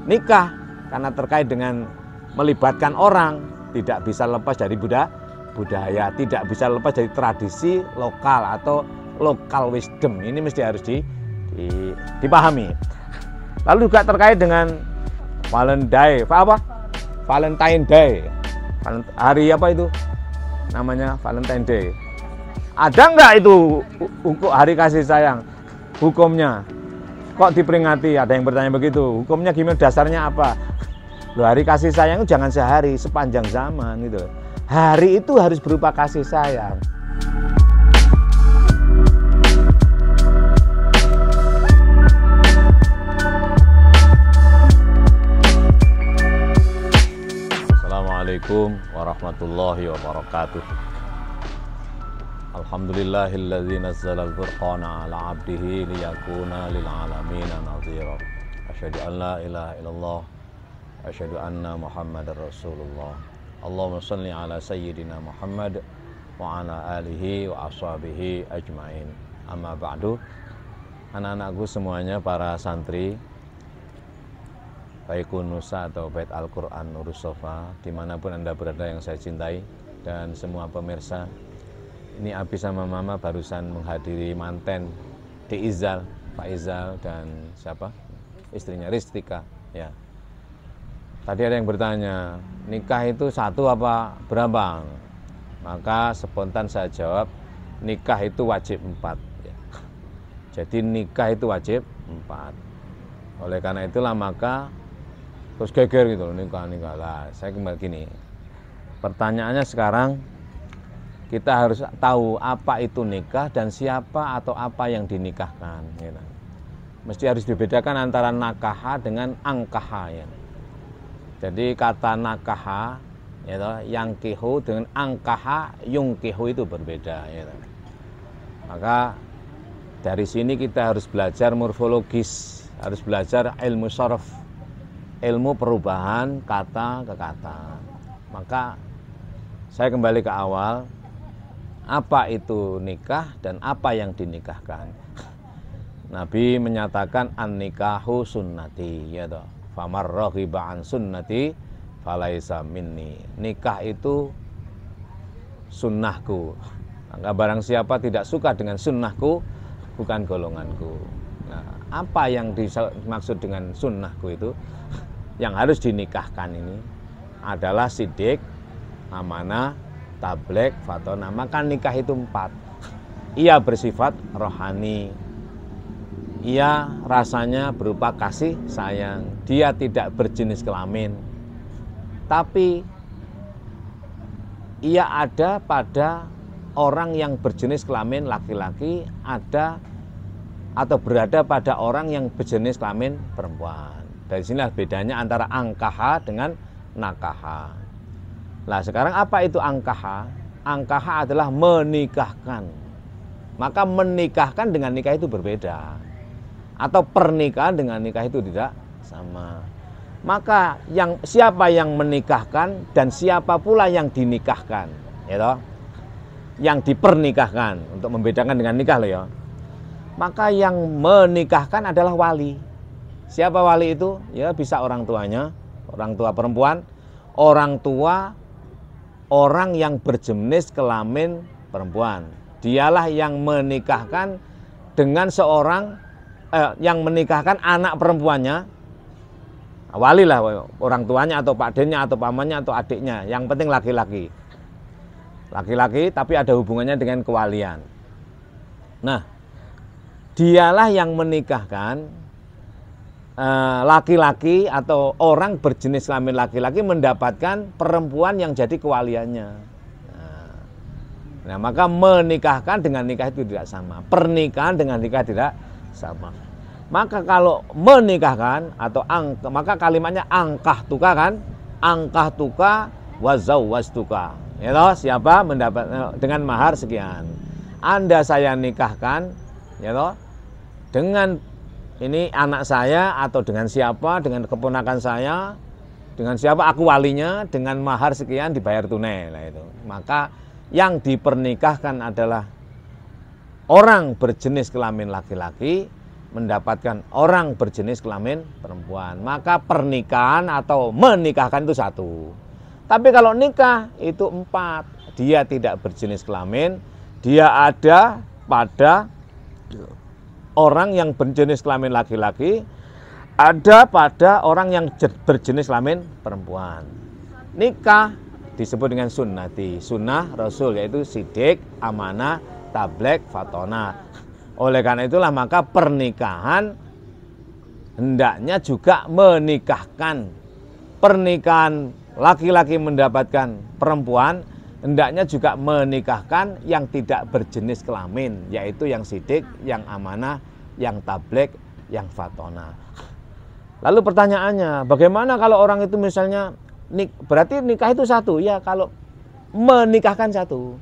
nikah karena terkait dengan melibatkan orang, tidak bisa lepas dari budaya, tidak bisa lepas dari tradisi lokal atau local wisdom. Ini mesti harus dipahami. Lalu juga terkait dengan Valentine Day. Hari apa itu? Namanya Valentine Day. Ada nggak itu hari kasih sayang? Hukumnya? Kok diperingati? Ada yang bertanya begitu. Hukumnya gimana? Dasarnya apa? Loh, hari kasih sayang itu jangan sehari, sepanjang zaman gitu. Hari itu harus berupa kasih sayang. Assalamualaikum warahmatullahi wabarakatuh. Alhamdulillahilladzi nazzala al-furqana ala 'abdihi liyakuna lil 'alamin nadhira. Asyhadu an la ilaha illallah, asyhadu anna Muhammadar Rasulullah. Allahumma shalli ala sayyidina Muhammad wa ala alihi wa ashabihi ajmain. Amma ba'du. Anak-anakku semuanya, para santri baik Nusa atau Bait Al-Quran Nurus Sofa, dimanapun Anda berada yang saya cintai, dan semua pemirsa. Ini Abi sama Mama barusan menghadiri manten Di Izal, Pak Izal, dan siapa? Istrinya Ristika. Ya. Tadi ada yang bertanya, nikah itu satu apa berapa? Maka spontan saya jawab, nikah itu wajib 4. Ya. Jadi nikah itu wajib 4. Oleh karena itulah maka terus geger gitu, nikah lah. Saya kembali gini, pertanyaannya sekarang kita harus tahu apa itu nikah dan siapa atau apa yang dinikahkan. Gitu. Mesti harus dibedakan antara nakaha dengan angkaha. Ya. Jadi kata nakaha, gitu, yangkihu, dengan angkaha, yungkihu itu berbeda. Gitu. Maka dari sini kita harus belajar morfologis, harus belajar ilmu sharaf, ilmu perubahan kata ke kata. Maka saya kembali ke awal, apa itu nikah dan apa yang dinikahkan. Nabi menyatakan an-nikahu sunnati, ya toh. Famar raghiba an sunnati falaisa minni. Nikah itu sunnahku. Maka barang siapa tidak suka dengan sunnahku, bukan golonganku. Nah, apa yang dimaksud dengan sunnahku itu? Yang harus dinikahkan ini adalah sidik, amanah, tablek, fatona. Maka nikah itu 4. Ia bersifat rohani. Ia rasanya berupa kasih sayang. Dia tidak berjenis kelamin. Tapi ia ada pada orang yang berjenis kelamin laki-laki, ada atau berada pada orang yang berjenis kelamin perempuan. Dari sinilah bedanya antara angkaha dengan nakaha. Nah, sekarang apa itu angkaha? Angkaha adalah menikahkan. Maka menikahkan dengan nikah itu berbeda. Atau pernikahan dengan nikah itu tidak sama. Maka siapa yang menikahkan dan siapa pula yang dinikahkan, ya toh? Yang dipernikahkan, untuk membedakan dengan nikah loh ya. Maka yang menikahkan adalah wali. Siapa wali itu? Ya bisa orang tuanya, orang tua perempuan, orang tua orang yang berjenis kelamin perempuan. Dialah yang menikahkan dengan seorang yang menikahkan anak perempuannya. Wali lah, orang tuanya atau pakdennya atau pamannya atau adiknya. Yang penting laki-laki. Laki-laki tapi ada hubungannya dengan kewalian. Nah, dialah yang menikahkan laki-laki atau orang berjenis kelamin laki-laki mendapatkan perempuan yang jadi kewaliannya. Nah, maka menikahkan dengan nikah itu tidak sama. Pernikahan dengan nikah tidak sama. Maka kalau menikahkan atau maka kalimatnya angkah tuka kan? Angkah tuka wazawwajtuka. Ya toh, siapa mendapat dengan mahar sekian. Anda saya nikahkan, ya toh, dengan ini anak saya atau dengan siapa, dengan keponakan saya, dengan siapa aku walinya, dengan mahar sekian dibayar tunai. Nah itu. Maka yang dipernikahkan adalah orang berjenis kelamin laki-laki mendapatkan orang berjenis kelamin perempuan. Maka pernikahan atau menikahkan itu satu. Tapi kalau nikah itu 4. Dia tidak berjenis kelamin, dia ada pada orang yang berjenis kelamin laki-laki, ada pada orang yang berjenis kelamin perempuan. Nikah disebut dengan sunnati, sunnah Rasul, yaitu sidik, amanah, tablek, fatona. Oleh karena itulah maka pernikahan hendaknya juga menikahkan. Pernikahan laki-laki mendapatkan perempuan, hendaknya juga menikahkan yang tidak berjenis kelamin, yaitu yang sidik, yang amanah, yang tablek, yang fatona. Lalu pertanyaannya, bagaimana kalau orang itu misalnya, berarti nikah itu satu? Ya, kalau menikahkan satu.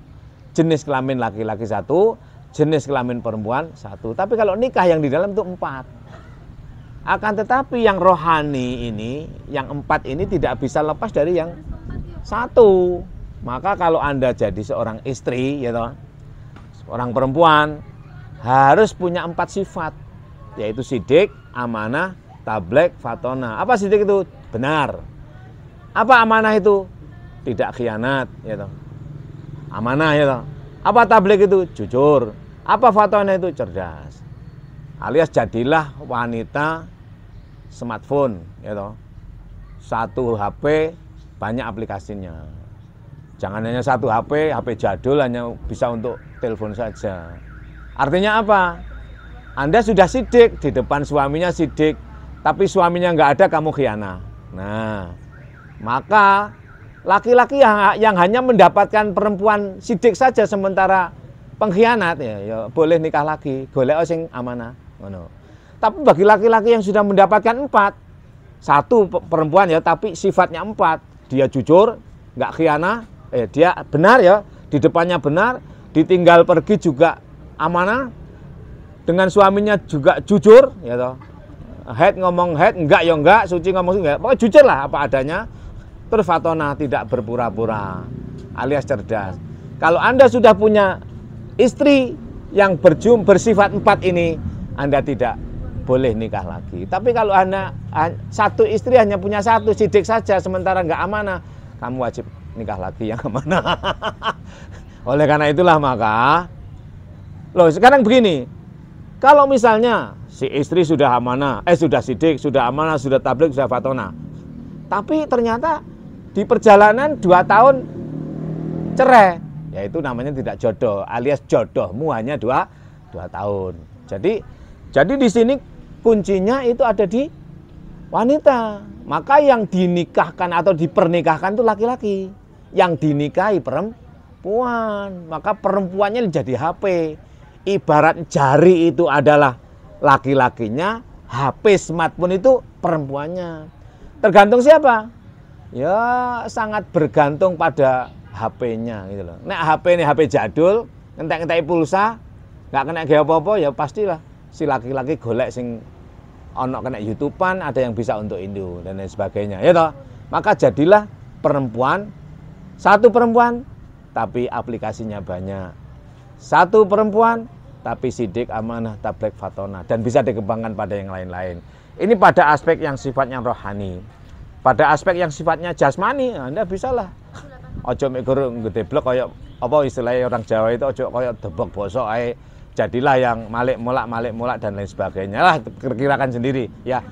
Jenis kelamin laki-laki satu, jenis kelamin perempuan satu. Tapi kalau nikah yang di dalam itu 4. Akan tetapi yang rohani ini, yang 4 ini tidak bisa lepas dari yang satu. Maka kalau Anda jadi seorang istri, ya toh, seorang perempuan, harus punya 4 sifat, yaitu sidik, amanah, tablek, fatona. Apa sidik itu? Benar. Apa amanah itu? Tidak khianat, ya toh. Amanah, ya toh. Apa tablek itu? Jujur. Apa fatona itu? Cerdas. Alias jadilah wanita smartphone, ya toh. Satu HP banyak aplikasinya. Jangan hanya satu HP jadul hanya bisa untuk telepon saja. Artinya apa? Anda sudah sidik, di depan suaminya sidik, tapi suaminya nggak ada, kamu khianat. Nah, maka laki-laki yang hanya mendapatkan perempuan sidik saja sementara pengkhianat, ya boleh nikah lagi, golek sing amanah. Tapi bagi laki-laki yang sudah mendapatkan 4, satu perempuan ya, tapi sifatnya 4, dia jujur, nggak khianat, dia benar ya, di depannya benar, ditinggal pergi juga amanah, dengan suaminya juga jujur, ya toh. Head ngomong head, enggak ya enggak, suci ngomong enggak, pokoknya jujur lah apa adanya. Terus fatona, tidak berpura-pura, alias cerdas. Kalau Anda sudah punya istri yang bersifat 4 ini, Anda tidak boleh nikah lagi. Tapi kalau Anda satu istri hanya punya satu, sidik saja sementara enggak amanah, kamu wajib nikah lagi yang amanah. Oleh karena itulah maka, loh sekarang begini, kalau misalnya si istri sudah amanah, sudah sidik, sudah amanah, sudah tabligh, sudah fatona, tapi ternyata di perjalanan 2 tahun cerai, yaitu namanya tidak jodoh, alias jodohmu hanya 2 tahun. Jadi di sini kuncinya itu ada di wanita. Maka yang dinikahkan atau dipernikahkan itu laki-laki, yang dinikahi perempuan. Maka perempuannya jadi HP. Ibarat jari itu adalah laki-lakinya, HP smartphone itu perempuannya. Tergantung siapa? Ya sangat bergantung pada HP-nya gitu loh. Nek HP ini HP jadul, ngentek-ngentek pulsa, nggak kena gaya apa-apa, ya pastilah si laki-laki golek sing ono kena YouTubean, ada yang bisa untuk Indo dan lain sebagainya, ya toh. Maka jadilah perempuan, satu perempuan tapi aplikasinya banyak. Satu perempuan tapi sidik, amanah, tablek, fatona, dan bisa dikembangkan pada yang lain-lain. Ini pada aspek yang sifatnya rohani. Pada aspek yang sifatnya jasmani, Anda bisalah. Ojo mikir ngedeblok kayak apa istilahnya orang Jawa itu, ojo kayak debok bosok ae. Jadilah yang malik molak dan lain sebagainya. Lah perkirakan sendiri ya.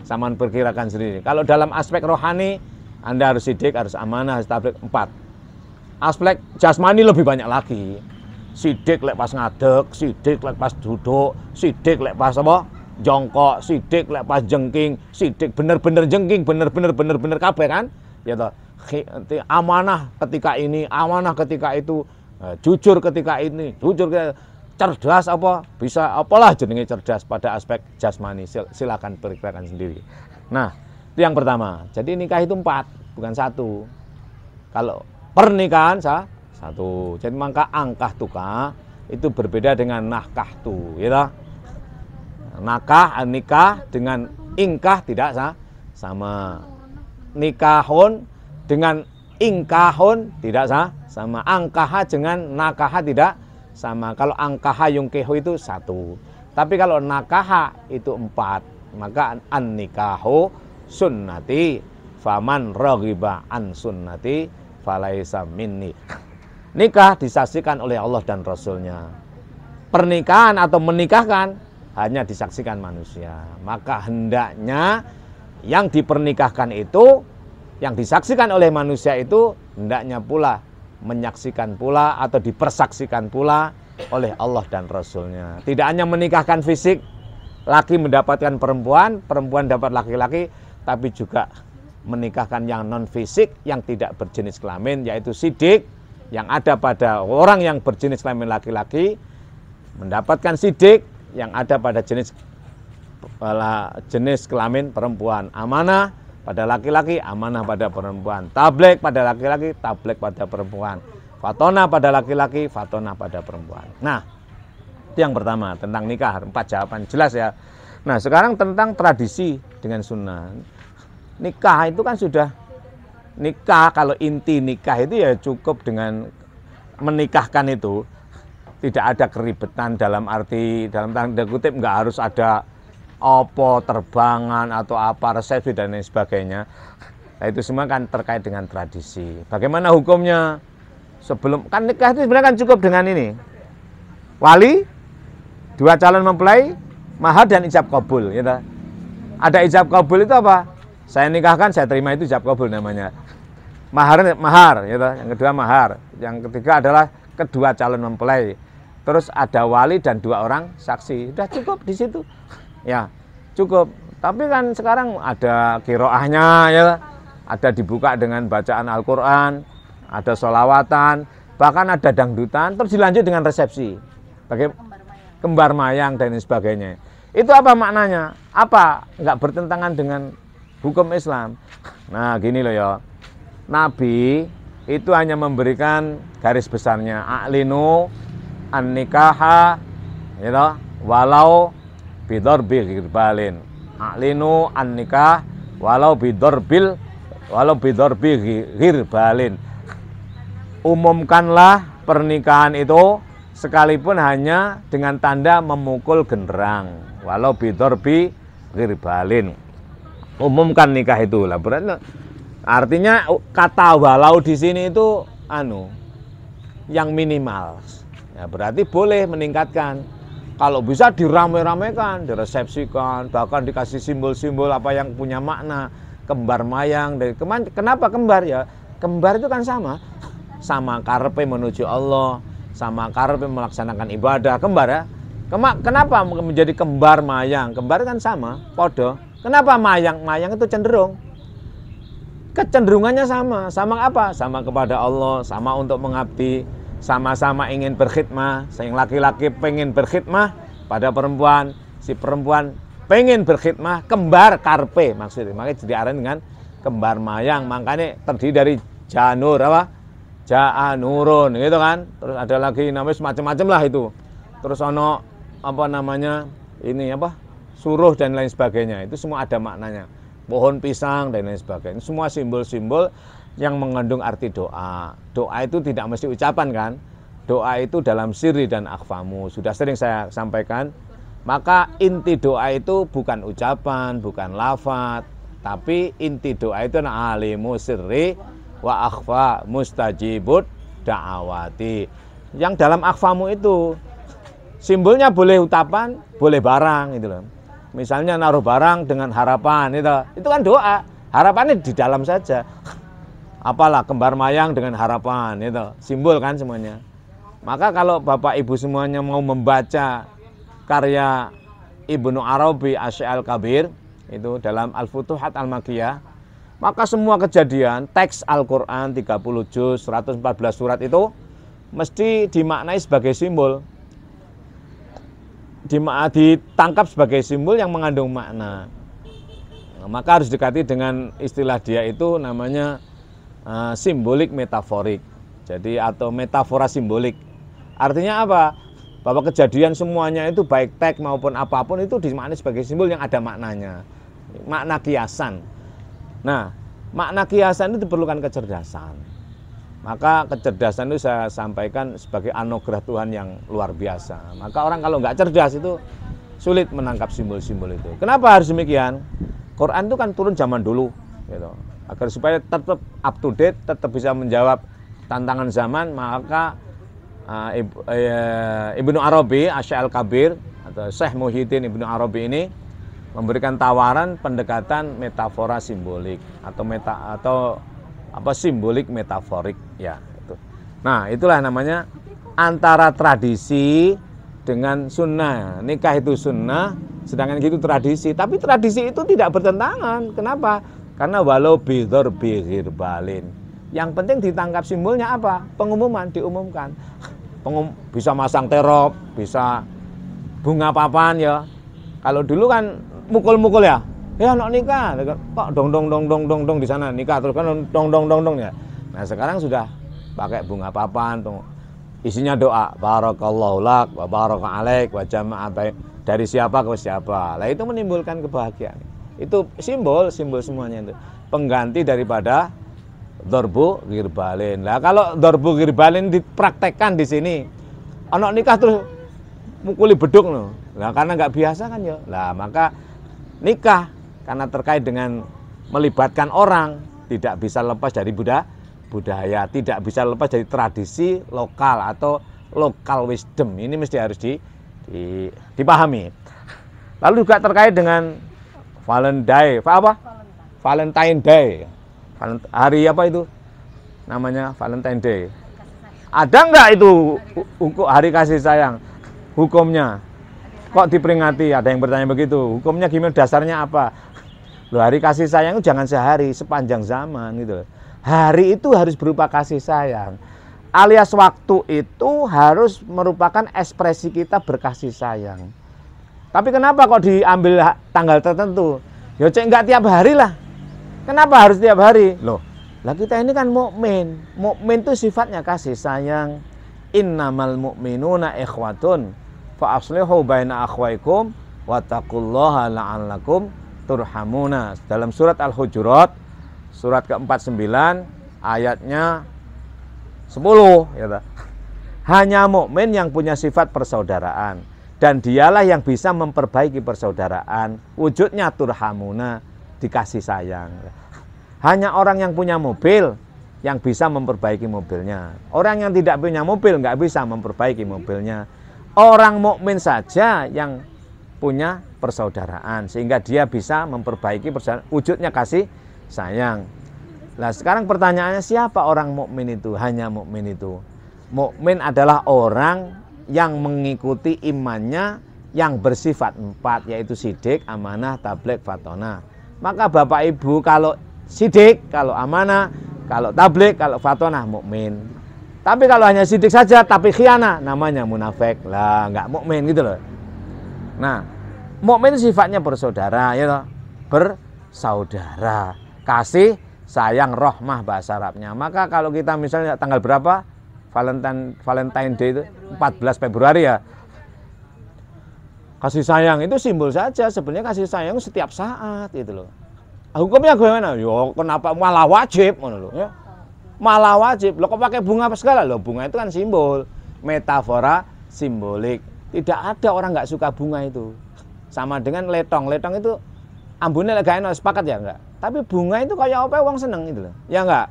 Saman perkirakan sendiri. Kalau dalam aspek rohani, Anda harus sidik, harus amanah, harus tablek 4. Aspek jasmani lebih banyak lagi. Sidik lek pas ngadeg, sidik lek pas duduk, sidik lek pas apa? Jongkok, sidik lek pas jengking, sidik bener-bener jengking, bener-bener kabeh kan? Ya toh. Amanah ketika ini, amanah ketika itu, jujur ketika ini, jujur ketika cerdas apa? Bisa apalah jenenge cerdas pada aspek jasmani. Silakan perkirakan sendiri. Nah, itu yang pertama. Jadi nikah itu 4, bukan 1. Kalau pernikahan satu. Jadi maka angkah tukah itu berbeda dengan nakah tu, ya. Nikah dengan ingkah tidak sama. Nikahun dengan ingkahun tidak sama. Angkah dengan nakah tidak sama. Kalau angkah yungkehu itu 1. Tapi kalau nakaha itu 4. Maka an-nikahu sunnati faman raghiba an sunnati falaisa minni. Nikah disaksikan oleh Allah dan Rasulnya. Pernikahan atau menikahkan hanya disaksikan manusia. Maka hendaknya yang dipernikahkan itu, yang disaksikan oleh manusia itu, hendaknya pula menyaksikan pula atau dipersaksikan pula oleh Allah dan Rasulnya. Tidak hanya menikahkan fisik, laki mendapatkan perempuan, perempuan dapat laki-laki, tapi juga menikahkan yang non fisik, yang tidak berjenis kelamin, yaitu sidik, yang ada pada orang yang berjenis kelamin laki-laki, mendapatkan sidik yang ada pada jenis kelamin perempuan. Amanah pada laki-laki, amanah pada perempuan. Tablek pada laki-laki, tablek pada perempuan. Fatona pada laki-laki, fatona pada perempuan. Nah, itu yang pertama tentang nikah. 4 jawaban jelas ya. Nah, sekarang tentang tradisi dengan sunnah. Nikah itu kan sudah nikah. Kalau inti nikah itu ya cukup dengan menikahkan itu. Tidak ada keribetan dalam tanda kutip, nggak harus ada terbangan atau apa resepsi dan lain sebagainya. Nah, itu semua kan terkait dengan tradisi. Bagaimana hukumnya? Sebelum kan nikah itu sebenarnya kan cukup dengan ini. Wali, 2 calon mempelai, mahar dan ijab kabul, gitu. Ada ijab kabul itu apa? Saya nikahkan, saya terima, itu ijab kabul namanya. Mahar, gitu. Yang kedua mahar. Yang ketiga adalah kedua calon mempelai. Terus ada wali dan 2 orang saksi. Sudah cukup di situ. Ya, cukup. Tapi kan sekarang ada kiroahnya, ya. Ada dibuka dengan bacaan Al-Quran, ada sholawatan, bahkan ada dangdutan, terus dilanjut dengan resepsi. Kembar mayang dan sebagainya. Itu apa maknanya? Apa? Enggak bertentangan dengan hukum Islam. Nah, gini loh ya. Nabi itu hanya memberikan garis besarnya. A'linu an-nikaha, gitu, walau bidorbil girbalin. A'linu an-nikah walau bidorbil girbalin. Umumkanlah pernikahan itu sekalipun hanya dengan tanda memukul genderang, walau bidorbi girbalin. Umumkan nikah itu lah. Berarti artinya kata walau di sini itu yang minimal. Ya, berarti boleh meningkatkan. Kalau bisa dirame-ramekan, diresepsikan, bahkan dikasih simbol-simbol apa yang punya makna, kembar mayang. Kenapa kembar ya? Kembar itu kan sama karepe menuju Allah, sama karepe melaksanakan ibadah. Kembar ya. Kenapa menjadi kembar mayang? Kembar kan sama, podo. Kenapa mayang? Mayang itu cenderung. Kecenderungannya sama apa? Sama kepada Allah, sama untuk mengabdi, sama-sama ingin berkhidmah. Yang laki-laki pengen berkhidmah pada perempuan, si perempuan pengen berkhidmah, kembar karpe maksudnya. Makanya diarani dengan kembar mayang. Makanya terdiri dari janur apa? Ja'anurun gitu kan. Terus ada lagi namanya semacam-macam lah itu. Terus ono apa namanya? Ini apa? Suruh dan lain sebagainya. Itu semua ada maknanya. Pohon pisang dan lain sebagainya. Semua simbol-simbol yang mengandung arti doa. Doa itu tidak mesti ucapan kan? Doa itu dalam sirri dan akhfamu. Sudah sering saya sampaikan. Maka inti doa itu bukan ucapan, bukan lafaz, tapi inti doa itu alimu sirri wa akhfa mustajibud da'awati. Yang dalam akhfamu itu simbolnya boleh ucapan, boleh barang gitu loh. Misalnya naruh barang dengan harapan itu kan doa. Harapannya di dalam saja. Apalah kembar mayang dengan harapan itu simbol kan semuanya. Maka kalau Bapak Ibu semuanya mau membaca karya Ibnu Arabi Asy-Syaikh Al-Kabir itu dalam Al-Futuhat Al-Makkiyah, maka semua kejadian teks Al-Quran 30 juz 114 surat itu mesti dimaknai sebagai simbol, ditangkap sebagai simbol yang mengandung makna. Maka harus dekati dengan istilah dia itu namanya simbolik metaforik. Jadi atau metafora simbolik. Artinya apa? Bahwa kejadian semuanya itu baik teks maupun apapun itu dimaknai sebagai simbol yang ada maknanya. Makna kiasan. Nah, makna kiasan itu diperlukan kecerdasan. Maka kecerdasan itu saya sampaikan sebagai anugerah Tuhan yang luar biasa. Maka orang kalau nggak cerdas itu sulit menangkap simbol-simbol itu. Kenapa harus demikian? Quran itu kan turun zaman dulu, gitu. Agar supaya tetap up to date, tetap bisa menjawab tantangan zaman, maka Ibnu Arabi, Asy-Syaikh Al-Kabir atau Syekh Muhyiddin Ibnu Arabi ini memberikan tawaran pendekatan metafora simbolik atau simbolik metaforik ya itu. Nah, itulah namanya antara tradisi dengan sunnah. Nikah itu sunnah, sedangkan itu tradisi. Tapi tradisi itu tidak bertentangan. Kenapa? Karena walau bidhor bihirbalin. Yang penting ditangkap simbolnya apa? Pengumuman, diumumkan. Bisa masang terop, bisa bunga papan ya. Kalau dulu kan mukul-mukul ya. Ya anak nikah, kok dong di sana nikah terus kan dong ya. Nah, sekarang sudah pakai bunga papan, isinya doa, barakallahu lak wa baraka alaik wa jama'a dari siapa ke siapa. Lah itu menimbulkan kebahagiaan. Itu simbol semuanya itu. Pengganti daripada dorbu girbalin. Lah kalau dorbu girbalin dipraktekkan di sini, anak nikah terus mukuli beduk loh. Lah karena nggak biasa kan ya. Lah maka nikah karena terkait dengan melibatkan orang tidak bisa lepas dari budaya, tidak bisa lepas dari tradisi lokal atau local wisdom. Ini mesti harus dipahami. Lalu juga terkait dengan Valentine Day. Hari apa itu? Namanya Valentine Day. Ada enggak itu hari kasih sayang? Hukumnya kok diperingati? Ada yang bertanya begitu. Hukumnya gimana? Dasarnya apa? Loh, hari kasih sayang itu jangan sehari, sepanjang zaman gitu. Hari itu harus berupa kasih sayang. Alias waktu itu harus merupakan ekspresi kita berkasih sayang. Tapi kenapa kok diambil tanggal tertentu? Ya cek enggak tiap hari lah. Kenapa harus tiap hari? Loh, lah kita ini kan mukmin. Mukmin itu sifatnya kasih sayang. Innamal mu'minuna ikhwatun fa aslihu baina akhwaikum wattaqullaha la'allakum turhamuna. Dalam surat Al-Hujurat surat ke-49 ayatnya 10 ya. Hanya mukmin yang punya sifat persaudaraan dan dialah yang bisa memperbaiki persaudaraan. Wujudnya turhamuna, dikasih sayang. Hanya orang yang punya mobil yang bisa memperbaiki mobilnya. Orang yang tidak punya mobil nggak bisa memperbaiki mobilnya. Orang mukmin saja yang punya persaudaraan sehingga dia bisa memperbaiki persaudaraan. Wujudnya kasih sayang. Nah, sekarang pertanyaannya siapa orang mukmin itu? Hanya mukmin itu. Mukmin adalah orang yang mengikuti imannya yang bersifat 4, yaitu sidik, amanah, tabligh, fatonah. Maka Bapak Ibu kalau sidik, kalau amanah, kalau tabligh, kalau fatonah mukmin. Tapi kalau hanya sidik saja tapi khianah namanya munafik. Lah enggak mukmin gitu loh. Nah, mukmin sifatnya bersaudara ya toh. Bersaudara, kasih sayang, rahmah bahasa Arabnya. Maka kalau kita misalnya tanggal berapa? Valentine Day itu 14 Februari ya. Kasih sayang itu simbol saja, sebenarnya kasih sayang setiap saat itu loh. Hukumnya bagaimana? Yo, kenapa malah wajib ngono lho ya. Malah wajib. Loh kok pakai bunga apa segala? Loh, bunga itu kan simbol, metafora simbolik. Tidak ada orang nggak suka bunga itu. Sama dengan letong. Letong itu ambune lek gak enak, sepakat ya enggak? Tapi bunga itu kayak apa wong seneng itu loh. Ya enggak?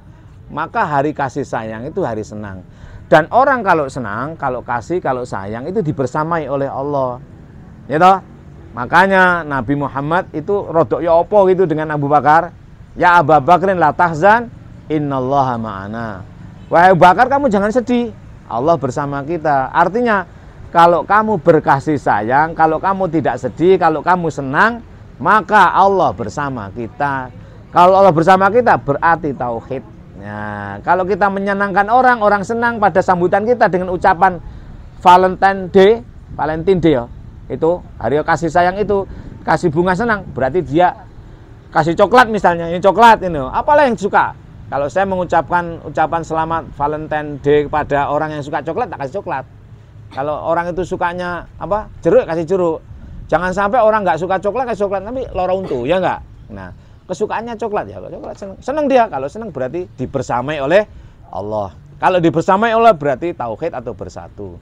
Maka hari kasih sayang itu hari senang. Dan orang kalau senang, kalau kasih, kalau sayang itu dibersamai oleh Allah. Ya toh? Makanya Nabi Muhammad itu rodok ya opo gitu dengan Abu Bakar. Ya Abu Bakrin la tahzan, innallaha ma'ana. Wahai Abu Bakar, kamu jangan sedih. Allah bersama kita. Artinya kalau kamu berkasih sayang, kalau kamu tidak sedih, kalau kamu senang, maka Allah bersama kita. Kalau Allah bersama kita berarti tauhid. Nah, kalau kita menyenangkan orang, orang senang pada sambutan kita dengan ucapan Valentine Day ya. Itu hari kasih sayang itu, kasih bunga senang, berarti dia kasih coklat misalnya, ini coklat ini. Apalah yang suka? Kalau saya mengucapkan ucapan selamat Valentine Day pada orang yang suka coklat, tak kasih coklat. Kalau orang itu sukanya apa? Jeruk, kasih jeruk. Jangan sampai orang nggak suka coklat kasih coklat, tapi loro untu, ya enggak? Nah, kesukaannya coklat ya, coklat senang dia. Kalau senang berarti dibersamai oleh Allah. Kalau dibersamai oleh berarti tauhid atau bersatu.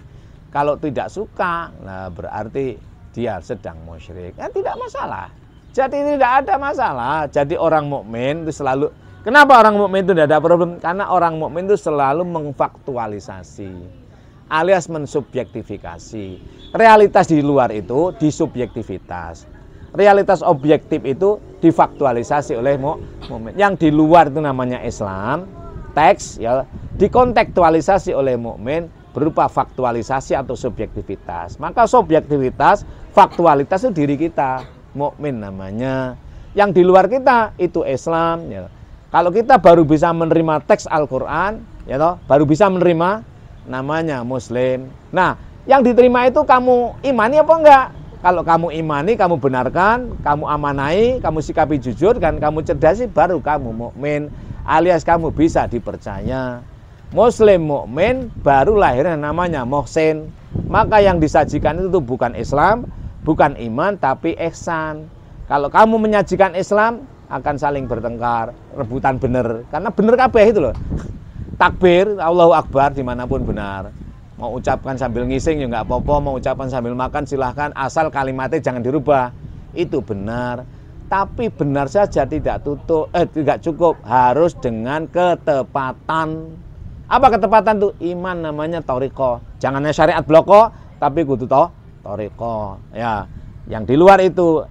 Kalau tidak suka, nah berarti dia sedang musyrik. Ya, tidak masalah. Jadi tidak ada masalah. Jadi orang mukmin itu selalu, kenapa orang mukmin itu tidak ada problem? Karena orang mukmin itu selalu mengfaktualisasi alias mensubjektifikasi. Realitas di luar itu disubjektivitas. Realitas objektif itu difaktualisasi oleh mukmin. Yang di luar itu namanya Islam, teks ya, dikontekstualisasi oleh mukmin berupa faktualisasi atau subjektivitas. Maka subjektivitas, faktualitas itu diri kita, mukmin namanya. Yang di luar kita itu Islam ya. Kalau kita baru bisa menerima teks Al-Qur'an ya toh, baru bisa menerima, namanya muslim. Nah, yang diterima itu kamu imani apa enggak? Kalau kamu imani, kamu benarkan, kamu amanai, kamu sikapi jujur, dan kamu cerdasi, baru kamu mukmin, alias kamu bisa dipercaya. Muslim mukmin baru lahirnya namanya muhsin. Maka yang disajikan itu bukan Islam, bukan iman, tapi ihsan. Kalau kamu menyajikan Islam, akan saling bertengkar, rebutan bener. Karena bener kabeh itu loh. Takbir, Allahu Akbar dimanapun benar. Mau ucapkan sambil ngising ya nggak apa-apa, mau ucapkan sambil makan silahkan, asal kalimatnya jangan dirubah. Itu benar. Tapi benar saja tidak cukup, harus dengan ketepatan. Apa ketepatan tuh? Iman namanya thariqah. Jangan hanya syariat bloko, tapi kudu thariqah. Ya, yang di luar itu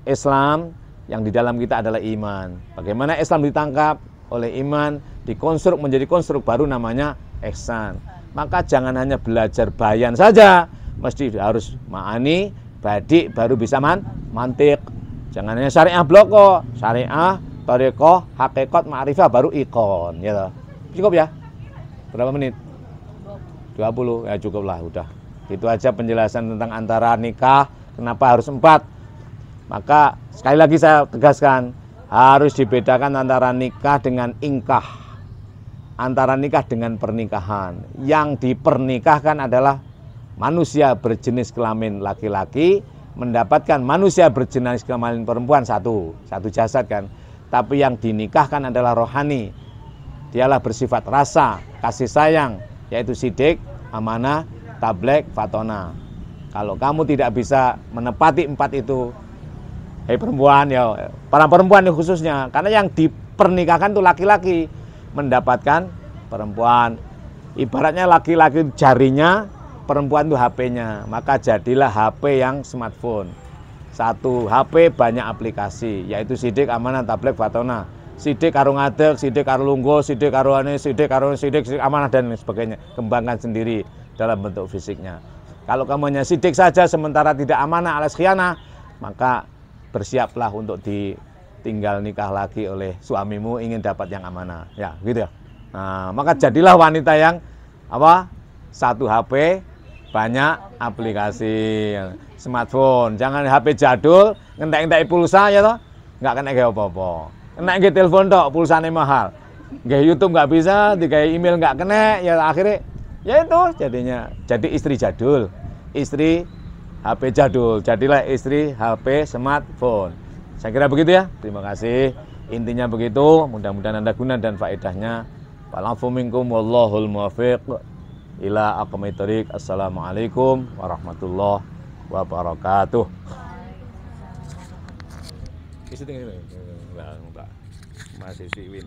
Islam, yang di dalam kita adalah iman. Bagaimana Islam ditangkap oleh iman, dikonstruk menjadi konstruk baru namanya ihsan. Maka jangan hanya belajar bayan saja, mesti harus ma'ani, badik, baru bisa mantik. Jangan hanya syariah bloko, syariah, thariqah, hakikat, ma'rifah, baru ikon. Ya, cukup ya? Berapa menit? 20, ya cukup lah, udah. Itu aja penjelasan tentang antara nikah, kenapa harus 4. Maka sekali lagi saya tegaskan, harus dibedakan antara nikah dengan ingkah, antara nikah dengan pernikahan. Yang dipernikahkan adalah manusia berjenis kelamin laki-laki mendapatkan manusia berjenis kelamin perempuan satu jasad kan. Tapi yang dinikahkan adalah rohani. Dialah bersifat rasa, kasih sayang, yaitu sidik, amanah, tablek, fatona. Kalau kamu tidak bisa menepati 4 itu, hei perempuan ya, para perempuan khususnya, karena yang dipernikahkan itu laki-laki mendapatkan perempuan. Ibaratnya laki-laki jarinya, perempuan itu HP-nya. Maka jadilah HP yang smartphone. Satu HP banyak aplikasi, yaitu sidik, amanah, tablek, fatona. Sidik karo ngadeg, sidik karo lungguh, sidik karo ane, sidik amanah dan sebagainya. Kembangkan sendiri dalam bentuk fisiknya. Kalau kamu hanya sidik saja sementara tidak amanah alias khianah, maka bersiaplah untuk ditinggal nikah lagi oleh suamimu ingin dapat yang amanah. Ya, gitu ya. Nah, maka jadilah wanita yang satu HP banyak aplikasi, smartphone. Jangan HP jadul, ngentek-ngentek pulsa ya toh, nggak kena kayak apa-apa. Kena kayak telepon tok, pulsanya mahal. Kayak YouTube nggak bisa, kayak email nggak kena, ya akhirnya ya itu jadinya. Jadi istri jadul, istri HP jadul, jadilah istri HP smartphone. Saya kira begitu ya. Terima kasih. Intinya begitu. Mudah-mudahan Anda guna dan faedahnya. Wa'alafu minkum wallahul muwaffiq ila aqwamit thoriq. Assalamualaikum warahmatullahi wabarakatuh. Masih si Win.